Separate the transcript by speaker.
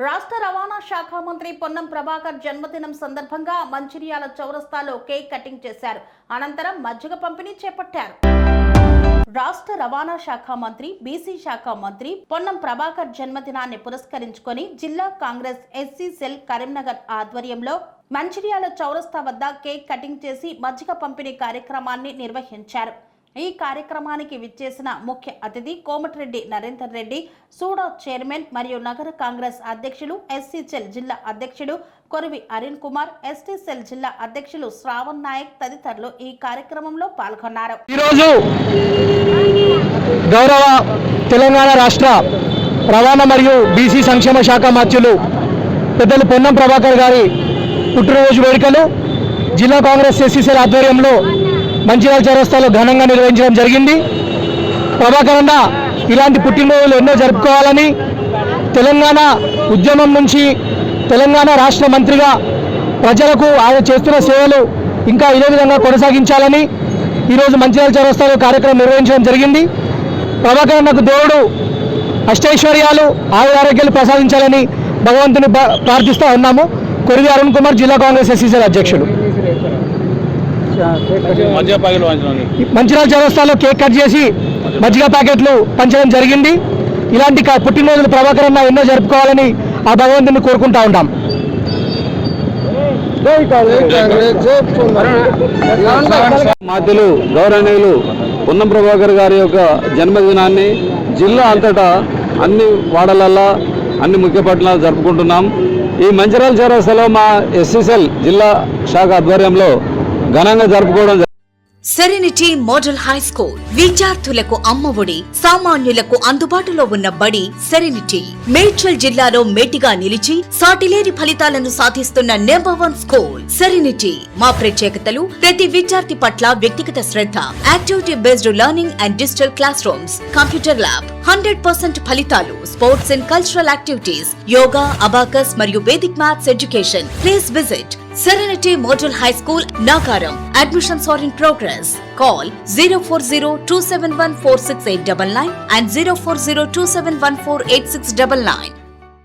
Speaker 1: రాష్ట్ర రవాణా శాఖ మంత్రి పొన్నం ప్రభాకర్ జన్మదినం సందర్భంగా మంచిర్యాల చౌరస్తాలో కేక్ కటింగ్ చేశారు. అనంతరం మజ్జిగ పంపిణీ చేపట్టారు. రాష్ట్ర రవాణా శాఖ మంత్రి, బీసీ శాఖ మంత్రి పొన్నం ప్రభాకర్ జన్మదినాన్ని పురస్కరించుకొని జిల్లా కాంగ్రెస్ ఎస్సీ సెల్ కరీంనగర్ ఆధ్వర్యంలో మంచిర్యాల చౌరస్తా వద్ద కేక్ కటింగ్ చేసి మజ్జిగ పంపిణీ కార్యక్రమాన్ని నిర్వహించారు. ఈ కార్యక్రమానికి విచ్చేసిన ముఖ్య అతిథి కోమటిరెడ్డి నరేందర్ రెడ్డి, సూడా చైర్మన్ మరియు నగర కాంగ్రెస్ అధ్యక్షులు, ఎస్సీ సెల్ జిల్లా అధ్యక్షుడు కొరివి అరుణ్ కుమార్, ఎస్టీ సెల్ జిల్లా అధ్యక్షులు శ్రావణ్ నాయక్ తదితరులు ఈ కార్యక్రమంలో పాల్గొన్నారు.
Speaker 2: ఈరోజు గౌరవ తెలంగాణ రాష్ట్ర రవాణా మరియు బీసీ సంక్షేమ శాఖ మంత్రులు పెద్దలు పొన్నం ప్రభాకర్ గారి పుట్టినరోజు వేడుకలు జిల్లా కాంగ్రెస్ ఎస్సీ సెల్ ఆధ్వర్యంలో మంచిర్యాల చౌరస్తాలో ఘనంగా నిర్వహించడం జరిగింది. ప్రభాకర్ అన్న ఇలాంటి పుట్టినరోజులు ఎన్నో జరుపుకోవాలని, తెలంగాణ ఉద్యమం నుంచి తెలంగాణ రాష్ట్ర మంత్రిగా ప్రజలకు ఆయన చేస్తున్న సేవలు ఇంకా ఇదే విధంగా కొనసాగించాలని ఈరోజు మంచిర్యాల చౌరస్తాలో కార్యక్రమం నిర్వహించడం జరిగింది. ప్రభాకర్ అన్నకు దేవుడు అష్టైశ్వర్యాలు, ఆరోగ్యాలు ప్రసాదించాలని భగవంతుని ప్రార్థిస్తూ ఉన్నాము. కొరివి అరుణ్ కుమార్, జిల్లా కాంగ్రెస్ ఎస్సీ సెల్ అధ్యక్షుడు. మంచిర్యాల చౌరస్తాలో కేక్ కట్ చేసి మజ్జిగ ప్యాకెట్లు పంచడం జరిగింది. ఇలాంటి పుట్టినరోజులు ప్రభాకర్ అన్న ఎన్నో జరుపుకోవాలని ఆ భగవంతుని కోరుకుంటా ఉంటాం.
Speaker 3: మాధ్యులు గౌరవనీయులు పొన్నం ప్రభాకర్ గారి యొక్క జన్మదినాన్ని జిల్లా అంతటా అన్ని వాడలల్లో అన్ని ముఖ్య పట్టణాలు జరుపుకుంటున్నాం. ఈ మంచిర్యాల చౌరస్తాలో మా ఎస్సీసెల్ జిల్లా శాఖ ఆధ్వర్యంలో ఘనంగా జరుపుకోవడం.
Speaker 4: సెరెనిటీ మోడల్ హై స్కూల్ విద్యార్థులకు అమ్మఒడి, సామాన్యులకు అందుబాటులో ఉన్న బడి సెరెనిటీ. మేడ్చల్ జిల్లాలో మేటిగా నిలిచి సాటిలేని ఫలితాలను సాధిస్తున్న నంబర్ 1 స్కూల్ సెరెనిటీ. మా ప్రత్యేకతలు ప్రతి విద్యార్థి పట్ల వ్యక్తిగత శ్రద్ధ, activity based learning and digital classrooms, computer lab, 100% ఫలితాలు, sports and cultural activities, yoga, abacus మరియు Vedic maths education. Please visit Serenity Model High School, Nagaram. Admissions are in progress. Call 040-271-46899 and 040-271-48699.